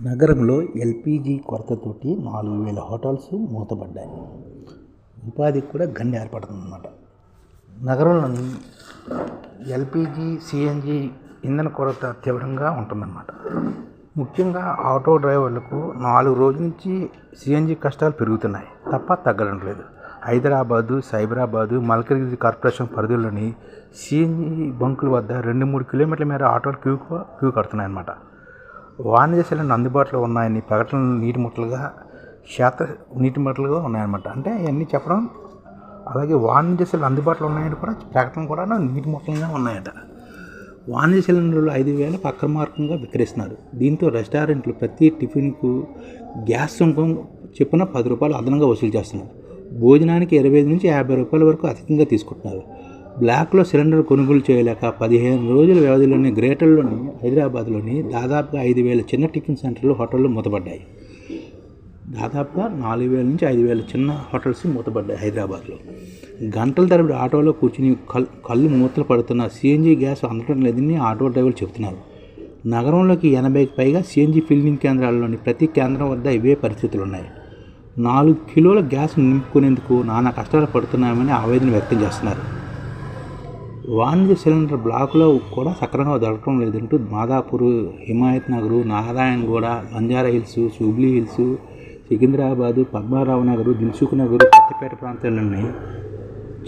నగరంలో LPG కొరతతోటి 4,000 hotels మూతపడ్డాయి. ఉపాధికి కూడా గండి ఏర్పడుతుందన్నమాట. నగరంలోని ఎల్పీజీ, సిఎన్జి ఇంధన కొరత తీవ్రంగా ఉంటుందన్నమాట. ముఖ్యంగా ఆటో డ్రైవర్లకు 4 రోజుల నుంచి సిఎన్జి కష్టాలు పెరుగుతున్నాయి తప్ప తగ్గడం లేదు. హైదరాబాదు, సైబరాబాదు, మల్కగిరి కార్పొరేషన్ పరిధిలోని సిఎన్జి బంకుల వద్ద 2-3 కిలోమీటర్ల మేర ఆటోలు క్యూ కడుతున్నాయన్నమాట. వాణిజ్య సిలిండర్లు అందుబాటులో ఉన్నాయని ప్రకటనలు నీటి ముట్టలుగా ఉన్నాయన్నమాట. అంటే ఇవన్నీ చెప్పడం, అలాగే వాణిజ్య సిలిండర్లు అందుబాటులో ఉన్నాయని కూడా ప్రకటనలు కూడా నీటి ముట్టలుగా ఉన్నాయట. వాణిజ్య సిలిండర్లు 5,000 అక్రమార్కంగా విక్రయిస్తున్నారు. దీంతో రెస్టారెంట్లు ప్రతి టిఫిన్కు గ్యాస్ సుంకం చొప్పున 10 రూపాయలు అదనంగా వసూలు చేస్తున్నారు. భోజనానికి 25 నుంచి 50 రూపాయల వరకు అధికంగా తీసుకుంటున్నారు. బ్లాక్లో సిలిండర్ కొనుగోలు చేయలేక 15 రోజుల వ్యవధిలోని గ్రేటర్లోని హైదరాబాద్లోని దాదాపుగా 5,000 చిన్న టిఫిన్ సెంటర్లు, హోటళ్ళు మూతపడ్డాయి. దాదాపుగా 4,000 నుంచి 5,000 చిన్న హోటల్స్ మూతపడ్డాయి హైదరాబాద్లో. గంటల తరబడి ఆటోలో కూర్చుని కళ్ళు మూతలు పడుతున్న సిఎన్జి గ్యాస్ అందడం లేదని ఆటో డ్రైవర్లు చెబుతున్నారు. నగరంలోకి 80కి పైగా సిఎన్జి ఫిల్లింగ్ కేంద్రాల్లోని ప్రతి కేంద్రం వద్ద ఇవే పరిస్థితులు ఉన్నాయి. 4 కిలోల గ్యాస్ నింపుకునేందుకు నానా కష్టాలు పడుతున్నామని ఆవేదన వ్యక్తం చేస్తున్నారు. వాణిజ్య సిలిండర్ బ్లాకులో కూడా సక్రమంగా దొరకడం లేదంటూ Madhapur, Himayat Nagar, Narayanguda, Banjara Hills, Jubilee Hills, Secunderabad, Padmarao Nagar, Dilsukh Nagar, Kothapet ప్రాంతాల్లోని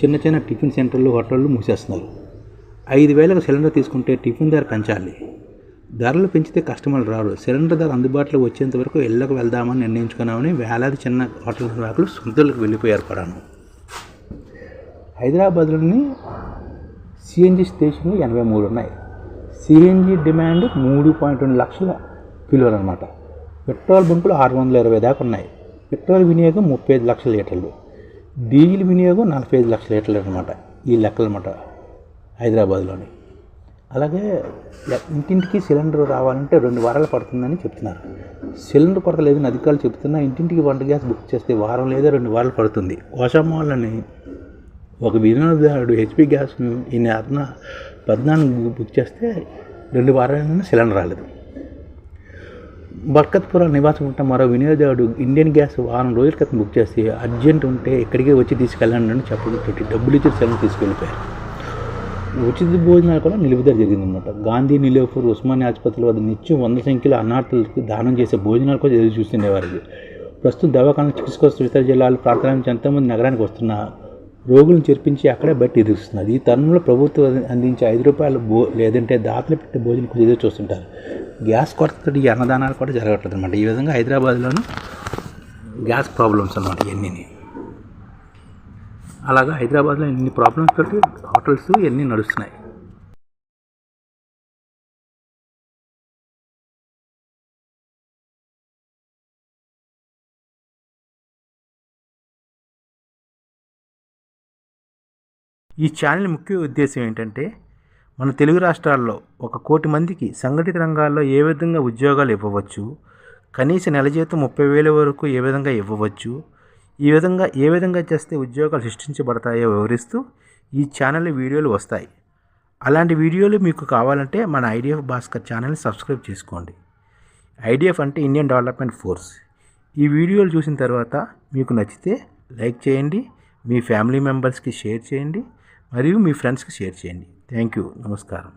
చిన్న చిన్న టిఫిన్ సెంటర్లు, హోటళ్ళు మూసేస్తున్నారు. 5,000కు సిలిండర్ తీసుకుంటే టిఫిన్ ధర పెంచాలి. ధరలు పెంచితే కస్టమర్లు రారు. సిలిండర్ ధర అందుబాటులో వచ్చేంత వరకు ఇళ్లకు వెళ్దామని నిర్ణయించుకున్నామని వేలాది చిన్న హోటల్ నిర్వాహకులు సొంతలకు వెళ్ళిపోయారు కూడాను. హైదరాబాద్లోని సిఎన్జి స్టేషన్లు 83 ఉన్నాయి. సిఎన్జి డిమాండ్ 3.2 లక్షల కిలోలు అన్నమాట. పెట్రోల్ బంకులు 620 దాకా ఉన్నాయి. పెట్రోల్ వినియోగం 35 లక్షల లీటర్లు, డీజిల్ వినియోగం 45 లక్షల లీటర్లు అనమాట. ఈ లెక్కలు అన్నమాట హైదరాబాద్లోని. అలాగే ఇంటింటికి సిలిండర్ రావాలంటే 2 వారాలు పడుతుందని చెప్తున్నారు. సిలిండర్ కొరత లేదని అధికారులు చెప్తున్నా ఇంటింటికి వంట గ్యాస్ బుక్ చేస్తే వారం లేదా 2 వారాలు పడుతుంది. కోసమాలని ఒక వినియోగదారుడు హెచ్పి గ్యాస్ను ఈ నెల 14 బుక్ చేస్తే 2 వారాలైనా సిలిండర్ రాలేదు. బర్కత్పుర నివాసం ఉంటే మరో వినియోగదారుడు ఇండియన్ గ్యాస్ వారం రోజుల క్రితం బుక్ చేసి అర్జెంట్ ఉంటే ఇక్కడికే వచ్చి తీసుకెళ్ళండి అని చెప్పడంతో డబ్బులు ఇచ్చి సిలిండర్ తీసుకెళ్ళిపోయారు. ఉచిత భోజనాలు కూడా నిలుపుదల జరిగిందన్నమాట. గాంధీ, నిలోఫర్, ఉస్మానియా ఆసుపత్రుల వద్ద నిత్యం 100 సంఖ్యలో అన్నార్థులకు దానం చేసే భోజనాలు కూడా ఎదురు చూస్తుండేవారు. ప్రస్తుతం దవాఖాన చికిత్స కోసం ఇతర జిల్లాల ప్రాంతాల నుంచి ఎంతోమంది నగరానికి వస్తున్న రోగులను చేర్పించి అక్కడే బయట ఎదురుస్తున్నారు. ఈ తరుణంలో ప్రభుత్వం అందించే 5 రూపాయలు లేదంటే దాతలు పెట్టే భోజనం కోసం ఎదురు చూస్తుంటారు. గ్యాస్ కొరతతో ఈ అన్నదానాలు కూడా జరగట్లేదు అనమాట. ఈ విధంగా హైదరాబాద్లోనూ గ్యాస్ ప్రాబ్లమ్స్ అన్నమాట ఇవన్నీ. అలాగా హైదరాబాద్లో ఇన్ని ప్రాబ్లమ్స్ తోటి హోటల్స్ ఇవన్నీ నడుస్తున్నాయి. ఈ ఛానల్ ముఖ్య ఉద్దేశం ఏంటంటే మన తెలుగు రాష్ట్రాల్లో 1 కోటి మందికి సంఘటిత రంగాల్లో ఏ విధంగా ఉద్యోగాలు ఇవ్వవచ్చు, కనీస నెల జీతం 30,000 వరకు ఏ విధంగా ఇవ్వవచ్చు, ఏ విధంగా చేస్తే ఉద్యోగాలు సృష్టించబడతాయో వివరిస్తూ ఈ ఛానల్ వీడియోలు వస్తాయి. అలాంటి వీడియోలు మీకు కావాలంటే మన ఐడిఎఫ్ భాస్కర్ ఛానల్ని సబ్స్క్రైబ్ చేసుకోండి. ఐడిఎఫ్ అంటే ఇండియన్ డెవలప్మెంట్ ఫోర్స్. ఈ వీడియోలు చూసిన తర్వాత మీకు నచ్చితే లైక్ చేయండి, మీ ఫ్యామిలీ మెంబర్స్కి షేర్ చేయండి, మరియు మీ ఫ్రెండ్స్కి షేర్ చేయండి. Thank you. నమస్కారం.